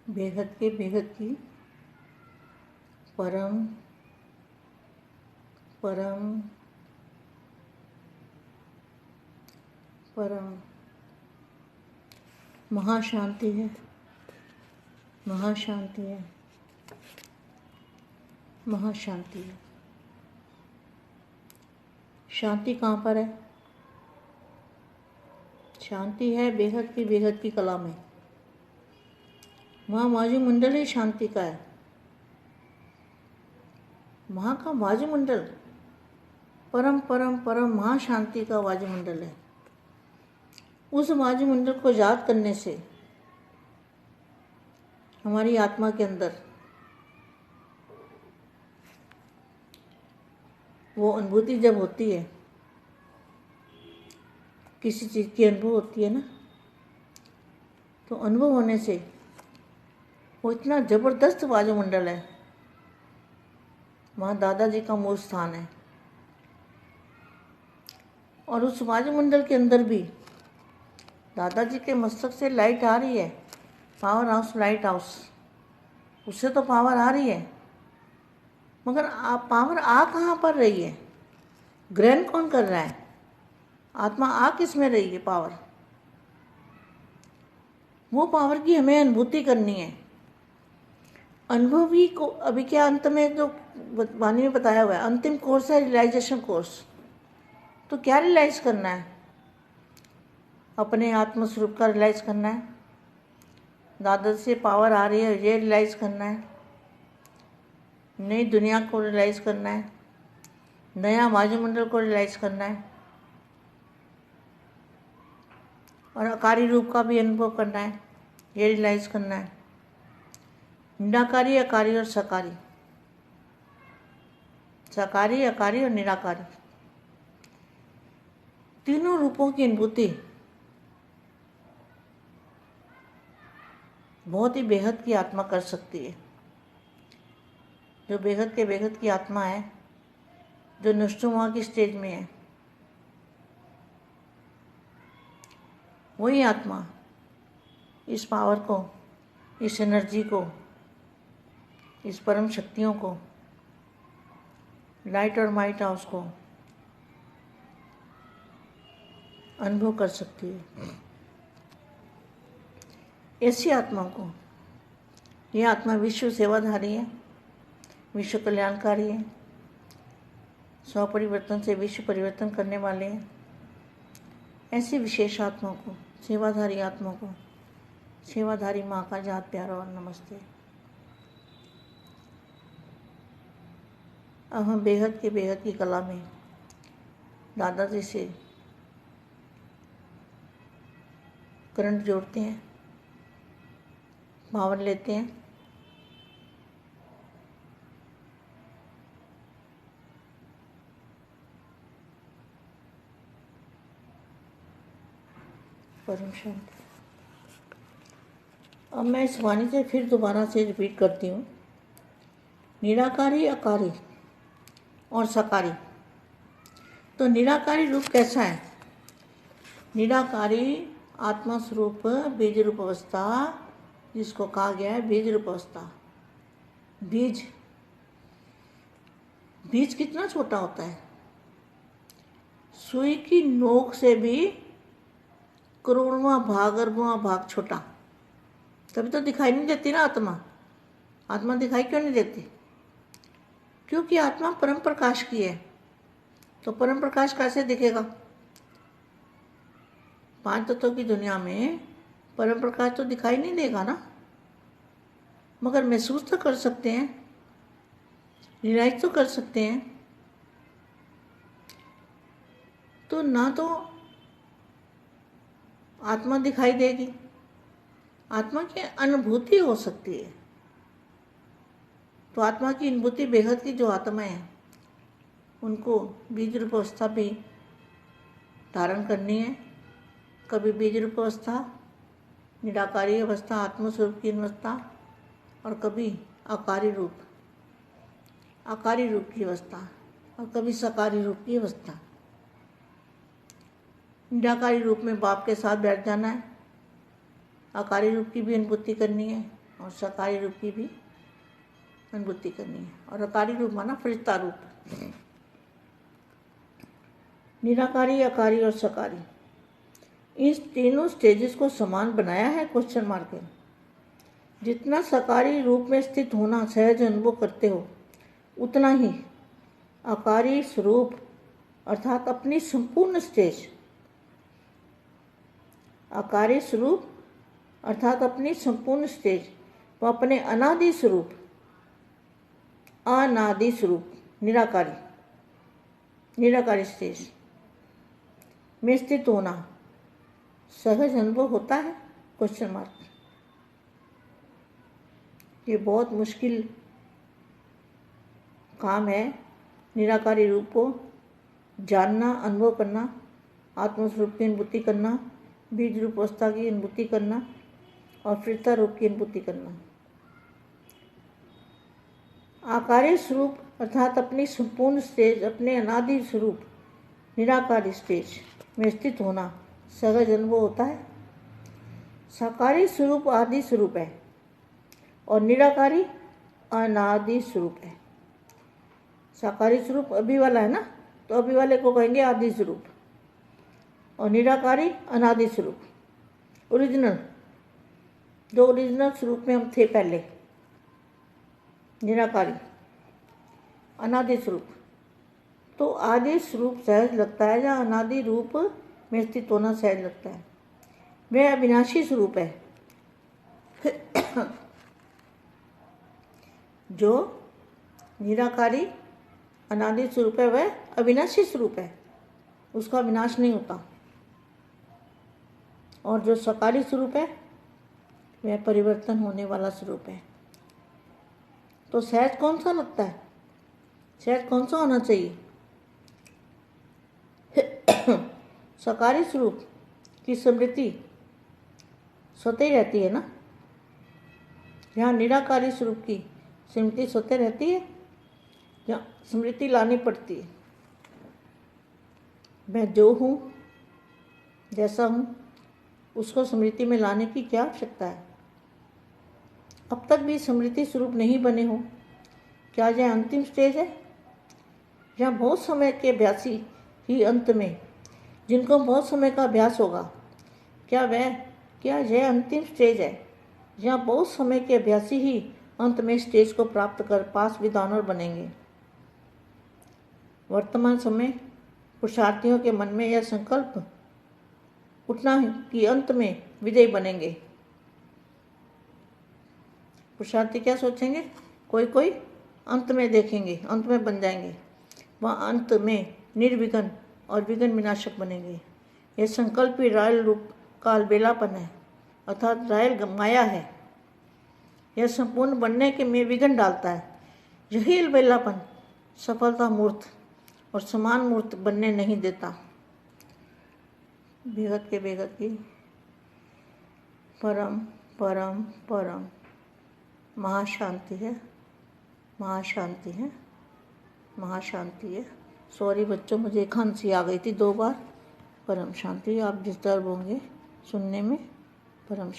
बेहद की परम परम परम महाशांति है, महाशांति है, महाशांति है। शांति कहाँ पर है? शांति है बेहद की कला में। वहाँ वायुमंडल ही शांति का है। वहाँ का वायुमंडल परम परम परम महाशांति का वायुमंडल है। उस वायुमंडल को याद करने से हमारी आत्मा के अंदर वो अनुभूति जब होती है, किसी चीज़ की अनुभव होती है ना, तो अनुभव होने से वो इतना ज़बरदस्त वायुमंडल है। वहाँ दादाजी का मूल स्थान है और उस वायुमंडल के अंदर भी दादाजी के मस्तक से लाइट आ रही है। पावर हाउस, लाइट हाउस, उससे तो पावर आ रही है, मगर पावर आ कहाँ पर रही है? ग्रहण कौन कर रहा है? आत्मा आ किस में रही है? पावर, वो पावर की हमें अनुभूति करनी है। अनुभवी को अभी क्या अंत में जो वाणी में बताया हुआ है, अंतिम कोर्स है रियलाइजेशन कोर्स। तो क्या रियलाइज करना है? अपने आत्मस्वरूप का रियलाइज करना है। दादा से पावर आ रही है, ये रियलाइज करना है। नई दुनिया को रियलाइज करना है, नया वायुमंडल को रियलाइज करना है और आकारी रूप का भी अनुभव करना है, ये रियलाइज करना है। निराकारी, आकारी और सकारी, साकारी, आकारी और निराकारी, तीनों रूपों की अनुभूति बहुत ही बेहद की आत्मा कर सकती है। जो बेहद की आत्मा है, जो नष्टुमा की स्टेज में है, वही आत्मा इस पावर को, इस एनर्जी को, इस परम शक्तियों को, लाइट और माइट हाउस को अनुभव कर सकती है। ऐसी आत्मा को, यह आत्मा विश्व सेवाधारी है, विश्व कल्याणकारी है, स्व परिवर्तन से विश्व परिवर्तन करने वाले हैं। ऐसी विशेष आत्मा को, सेवाधारी आत्मा को, सेवाधारी माँ का जात प्यारा और नमस्ते। अब हम बेहद की कला में दादाजी से करंट जोड़ते हैं, पावर लेते हैं। परम शांति। अब मैं इस वाणी से फिर दोबारा से रिपीट करती हूँ। निराकारी, आकारी और सकारी। तो निराकारी रूप कैसा है? निराकारी आत्मा स्वरूप बीज रूप अवस्था, जिसको कहा गया है बीज रूप अवस्था। बीज कितना छोटा होता है? सुई की नोक से भी करोड़वां भाग, अरबवां भाग छोटा। तभी तो दिखाई नहीं देती ना आत्मा। आत्मा दिखाई क्यों नहीं देती? क्योंकि आत्मा परम प्रकाश की है। तो परम प्रकाश कैसे दिखेगा? पांच तत्वों की दुनिया में परम प्रकाश तो दिखाई नहीं देगा ना, मगर महसूस तो कर सकते हैं, रियलाइज तो कर सकते हैं। तो ना तो आत्मा दिखाई देगी, आत्मा की अनुभूति हो सकती है। तो आत्मा की अनुभूति बेहद की जो आत्माएं हैं, उनको बीज रूप अवस्था भी धारण करनी है। कभी बीज रूप अवस्था, निराकारी अवस्था, आत्मस्वरूप की अवस्था, और कभी आकारी रूप की अवस्था, और कभी सकारी रूप की अवस्था। निराकारी रूप में बाप के साथ बैठ जाना है, आकारी रूप की भी अनुभूति करनी है और सकारी रूप की भी अनुभूति करनी है। और अकारी रूप माना फरिश्ता रूप। निराकारी, अकारी और सकारी, इस तीनों स्टेजेस को समान बनाया है क्वेश्चन मार्क है। जितना सकारी रूप में स्थित होना सहज अनुभव करते हो, उतना ही आकारी स्वरूप अर्थात अपनी संपूर्ण स्टेज, आकारी स्वरूप अर्थात अपनी संपूर्ण स्टेज व अपने अनादि स्वरूप, अनादि स्वरूप निराकारी, निराकारी स्टेज में स्थित होना सहज अनुभव होता है क्वेश्चन मार्क। ये बहुत मुश्किल काम है, निराकारी रूप को जानना, अनुभव करना, आत्मस्वरूप की अनुभूति करना, बीज रूप अवस्था की अनुभूति करना और फरिश्ता रूप की अनुभूति करना। आकारी स्वरूप अर्थात अपनी संपूर्ण स्टेज, अपने अनादि स्वरूप निराकारी स्टेज में स्थित होना सहज अनुभव होता है। साकारी स्वरूप आदि स्वरूप है और निराकारी अनादि स्वरूप है। साकारी स्वरूप अभी वाला है ना, तो अभी वाले को कहेंगे आदि स्वरूप, और निराकारी अनादि स्वरूप, ओरिजिनल, जो ओरिजिनल स्वरूप में हम थे पहले, निराकारी अनादि स्वरूप। तो आदि स्वरूप सहज लगता है, या अनादि रूप में स्थित होना सहज लगता है। वह अविनाशी स्वरूप है। जो निराकारी अनादि स्वरूप है वह अविनाशी स्वरूप है, उसका विनाश नहीं होता। और जो सकारी स्वरूप है वह परिवर्तन होने वाला स्वरूप है। तो सहज कौन सा लगता है? सहज कौन सा होना चाहिए? सकारी स्वरूप की स्मृति स्वतः ही रहती है ना, यहाँ निराकारी स्वरूप की स्मृति स्वतः रहती है, या स्मृति लानी पड़ती है? मैं जो हूँ, जैसा हूँ, उसको स्मृति में लाने की क्या आवश्यकता है? अब तक भी स्मृति स्वरूप नहीं बने हो, क्या यह अंतिम स्टेज है? यहाँ बहुत समय के अभ्यासी ही अंत में, जिनको बहुत समय का अभ्यास होगा, क्या यह अंतिम स्टेज है? यहाँ बहुत समय के अभ्यासी ही अंत में स्टेज को प्राप्त कर पास विद्वान बनेंगे। वर्तमान समय पुरुषार्थियों के मन में यह संकल्प उठना है कि अंत में विजयी बनेंगे। पुरुषार्थी क्या सोचेंगे? कोई अंत में देखेंगे, अंत में बन जाएंगे, वह अंत में निर्विघ्न और विघ्न विनाशक बनेंगे। यह संकल्प ही रायल रूप का अलबेलापन है, अर्थात रायल माया है। यह संपूर्ण बनने के में विघ्न डालता है। यही अलबेलापन सफलता मूर्त और समान मूर्त बनने नहीं देता। बेगत के बेगत की परम परम परम महाशांति है, महाशांति है, महाशांति है। सॉरी बच्चों, मुझे खांसी आ गई थी 2 बार। परम शांति। आप डिस्टर्ब होंगे सुनने में। परम शांति।